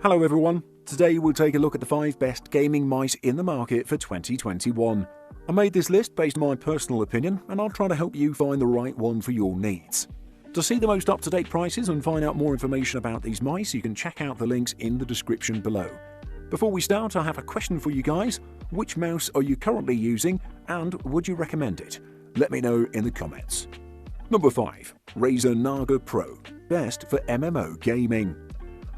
Hello everyone, today we'll take a look at the 5 best gaming mice in the market for 2021. I made this list based on my personal opinion and I'll try to help you find the right one for your needs. To see the most up-to-date prices and find out more information about these mice, you can check out the links in the description below. Before we start, I have a question for you guys. Which mouse are you currently using and would you recommend it? Let me know in the comments. Number 5. Razer Naga Pro, best for MMO gaming.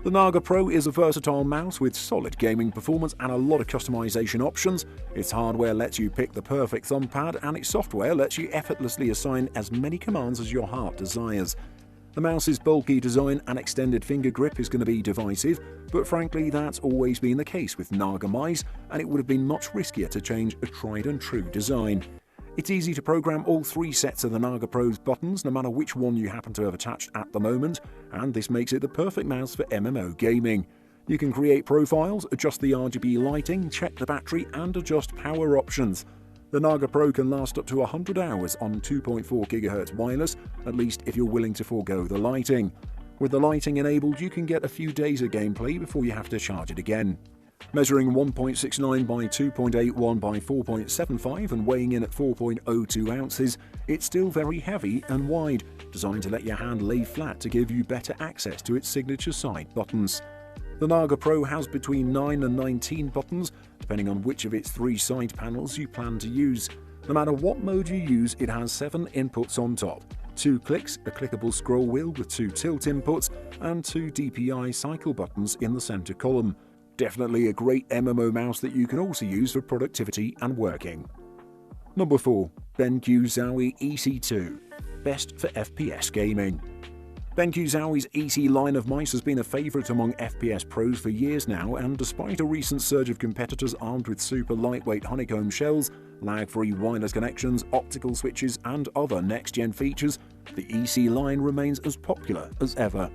The Naga Pro is a versatile mouse with solid gaming performance and a lot of customization options. Its hardware lets you pick the perfect thumb pad and its software lets you effortlessly assign as many commands as your heart desires. The mouse's bulky design and extended finger grip is going to be divisive, but frankly that's always been the case with Naga mice and it would have been much riskier to change a tried and true design. It's easy to program all 3 sets of the Naga Pro's buttons, no matter which one you happen to have attached at the moment, and this makes it the perfect mouse for MMO gaming. You can create profiles, adjust the RGB lighting, check the battery, and adjust power options. The Naga Pro can last up to 100 hours on 2.4 GHz wireless, at least if you're willing to forego the lighting. With the lighting enabled, you can get a few days of gameplay before you have to charge it again. Measuring 1.69 by 2.81 by 4.75 and weighing in at 4.02 ounces, it's still very heavy and wide, designed to let your hand lay flat to give you better access to its signature side buttons. The Naga Pro has between 9 and 19 buttons, depending on which of its 3 side panels you plan to use. No matter what mode you use, it has 7 inputs on top. 2 clicks, a clickable scroll wheel with 2 tilt inputs, and 2 DPI cycle buttons in the center column. Definitely a great MMO mouse that you can also use for productivity and working. Number 4. BenQ Zowie EC2, best for FPS gaming. BenQ Zowie's EC line of mice has been a favourite among FPS pros for years now, and despite a recent surge of competitors armed with super lightweight honeycomb shells, lag-free wireless connections, optical switches and other next-gen features, the EC line remains as popular as ever.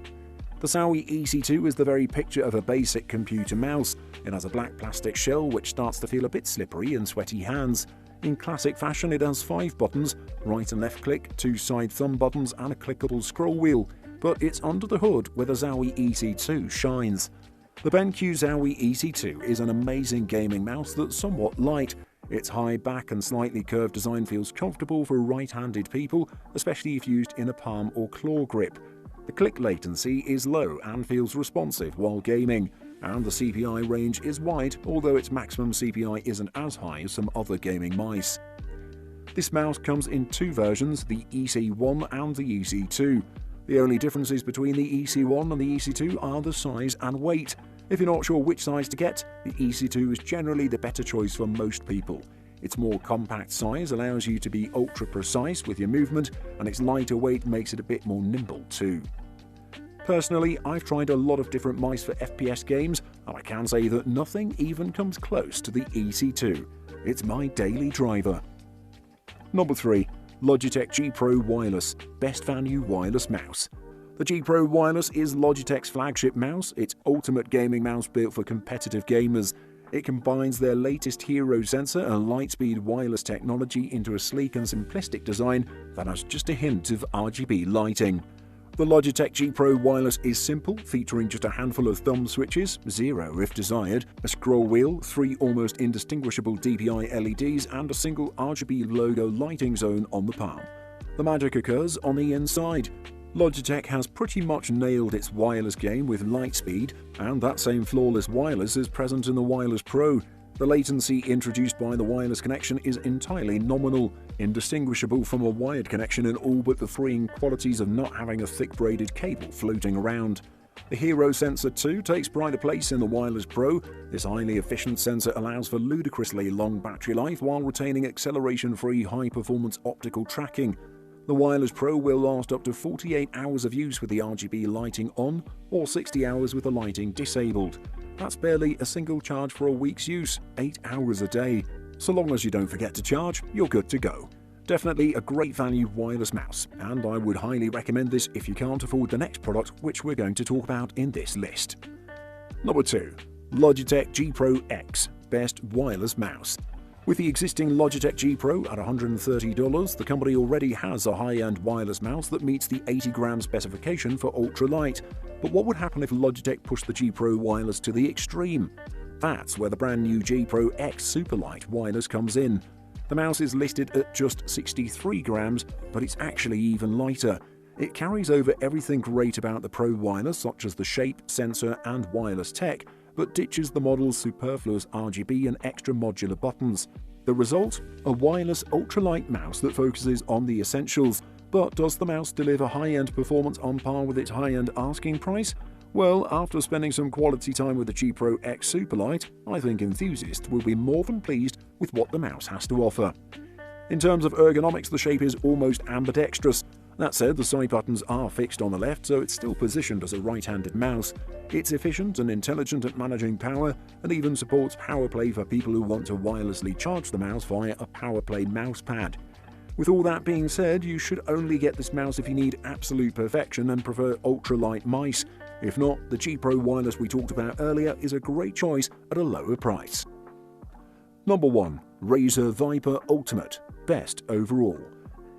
The Zowie EC2 is the very picture of a basic computer mouse. It has a black plastic shell which starts to feel a bit slippery in sweaty hands. In classic fashion, it has 5 buttons, right and left click, 2 side thumb buttons and a clickable scroll wheel, but it's under the hood where the Zowie EC2 shines. The BenQ Zowie EC2 is an amazing gaming mouse that's somewhat light. Its high back and slightly curved design feels comfortable for right-handed people, especially if used in a palm or claw grip. The click latency is low and feels responsive while gaming, and the CPI range is wide, although its maximum CPI isn't as high as some other gaming mice. This mouse comes in 2 versions, the EC1 and the EC2. The only differences between the EC1 and the EC2 are the size and weight. If you're not sure which size to get, the EC2 is generally the better choice for most people. Its more compact size allows you to be ultra precise with your movement, and its lighter weight makes it a bit more nimble too. Personally, I've tried a lot of different mice for FPS games, and I can say that nothing even comes close to the EC2. It's my daily driver. Number 3. Logitech G Pro Wireless, best value wireless mouse. The G Pro Wireless is Logitech's flagship mouse, its ultimate gaming mouse built for competitive gamers. It combines their latest Hero sensor and Lightspeed wireless technology into a sleek and simplistic design that has just a hint of RGB lighting. The Logitech G Pro Wireless is simple, featuring just a handful of thumb switches, 0 if desired, a scroll wheel, 3 almost indistinguishable DPI LEDs and a single RGB logo lighting zone on the palm. The magic occurs on the inside. Logitech has pretty much nailed its wireless game with Lightspeed, and that same flawless wireless is present in the Wireless Pro. The latency introduced by the wireless connection is entirely nominal, indistinguishable from a wired connection in all but the freeing qualities of not having a thick braided cable floating around. The Hero sensor too takes pride of place in the Wireless Pro. This highly efficient sensor allows for ludicrously long battery life while retaining acceleration-free high-performance optical tracking. The Wireless Pro will last up to 48 hours of use with the RGB lighting on, or 60 hours with the lighting disabled. That's barely a single charge for a week's use, 8 hours a day. So long as you don't forget to charge, you're good to go. Definitely a great value wireless mouse, and I would highly recommend this if you can't afford the next product which we're going to talk about in this list. Number 2. Logitech G Pro X, best wireless mouse. With the existing Logitech G Pro at $130, the company already has a high-end wireless mouse that meets the 80-gram specification for ultralight. But what would happen if Logitech pushed the G Pro wireless to the extreme? That's where the brand new G Pro X Superlight wireless comes in. The mouse is listed at just 63 grams, but it's actually even lighter. It carries over everything great about the Pro wireless, such as the shape, sensor, and wireless tech, but ditches the model's superfluous RGB and extra modular buttons. The result? A wireless ultralight mouse that focuses on the essentials. But does the mouse deliver high-end performance on par with its high-end asking price? Well, after spending some quality time with the G Pro X Superlight, I think enthusiasts will be more than pleased with what the mouse has to offer. In terms of ergonomics, the shape is almost ambidextrous. That said, the side buttons are fixed on the left, so it's still positioned as a right-handed mouse. It's efficient and intelligent at managing power, and even supports PowerPlay for people who want to wirelessly charge the mouse via a PowerPlay mousepad. With all that being said, you should only get this mouse if you need absolute perfection and prefer ultralight mice. If not, the G Pro wireless we talked about earlier is a great choice at a lower price. Number 1. Razer Viper Ultimate. Best overall.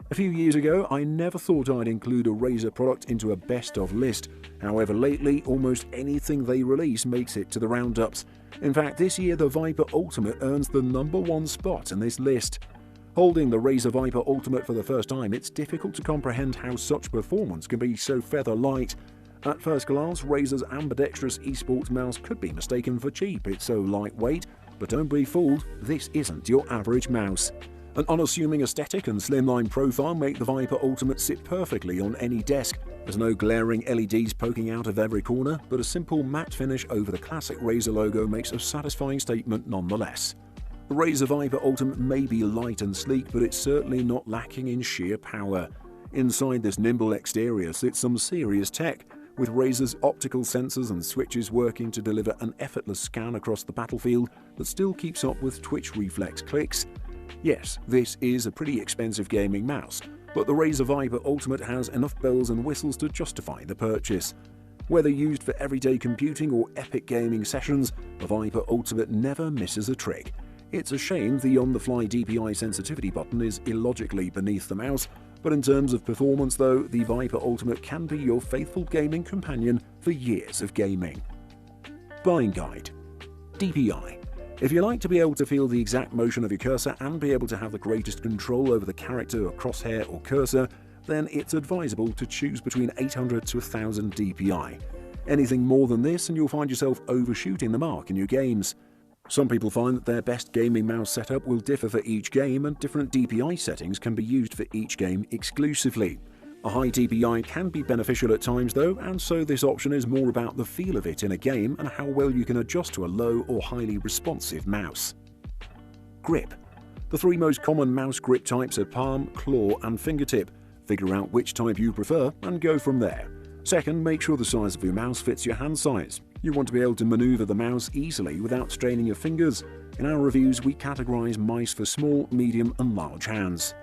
A few years ago, I never thought I'd include a Razer product into a best-of list. However, lately, almost anything they release makes it to the roundups. In fact, this year the Viper Ultimate earns the number 1 spot in this list. Holding the Razer Viper Ultimate for the first time, it's difficult to comprehend how such performance can be so feather-light. At first glance, Razer's ambidextrous esports mouse could be mistaken for cheap. It's so lightweight, but don't be fooled, this isn't your average mouse. An unassuming aesthetic and slimline profile make the Viper Ultimate sit perfectly on any desk. There's no glaring LEDs poking out of every corner, but a simple matte finish over the classic Razer logo makes a satisfying statement nonetheless. The Razer Viper Ultimate may be light and sleek, but it's certainly not lacking in sheer power. Inside this nimble exterior sits some serious tech, with Razer's optical sensors and switches working to deliver an effortless scan across the battlefield that still keeps up with twitch reflex clicks. Yes, this is a pretty expensive gaming mouse, but the Razer Viper Ultimate has enough bells and whistles to justify the purchase. Whether used for everyday computing or epic gaming sessions, the Viper Ultimate never misses a trick. It's a shame the on-the-fly DPI sensitivity button is illogically beneath the mouse, but in terms of performance though, the Viper Ultimate can be your faithful gaming companion for years of gaming. Buying Guide. DPI. If you like to be able to feel the exact motion of your cursor and be able to have the greatest control over the character or crosshair or cursor, then it's advisable to choose between 800 to 1000 DPI. Anything more than this and you'll find yourself overshooting the mark in your games. Some people find that their best gaming mouse setup will differ for each game, and different DPI settings can be used for each game exclusively. A high DPI can be beneficial at times though, and so this option is more about the feel of it in a game and how well you can adjust to a low or highly responsive mouse. Grip. The 3 most common mouse grip types are palm, claw and fingertip. Figure out which type you prefer and go from there. Second, make sure the size of your mouse fits your hand size. You want to be able to maneuver the mouse easily without straining your fingers. In our reviews, we categorize mice for small, medium and large hands.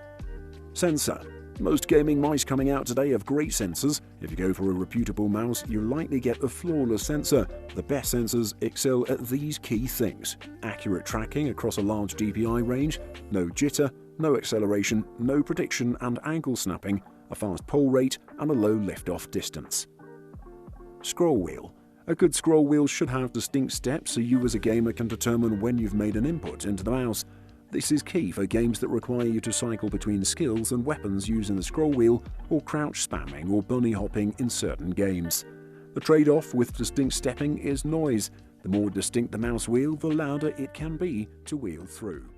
Sensor. Most gaming mice coming out today have great sensors. If you go for a reputable mouse, you'll likely get a flawless sensor. The best sensors excel at these key things: accurate tracking across a large DPI range, no jitter, no acceleration, no prediction and angle snapping, a fast pull rate and a low lift-off distance. Scroll wheel. A good scroll wheel should have distinct steps so you as a gamer can determine when you've made an input into the mouse. This is key for games that require you to cycle between skills and weapons using the scroll wheel, or crouch spamming or bunny hopping in certain games. The trade-off with distinct stepping is noise. The more distinct the mouse wheel, the louder it can be to wheel through.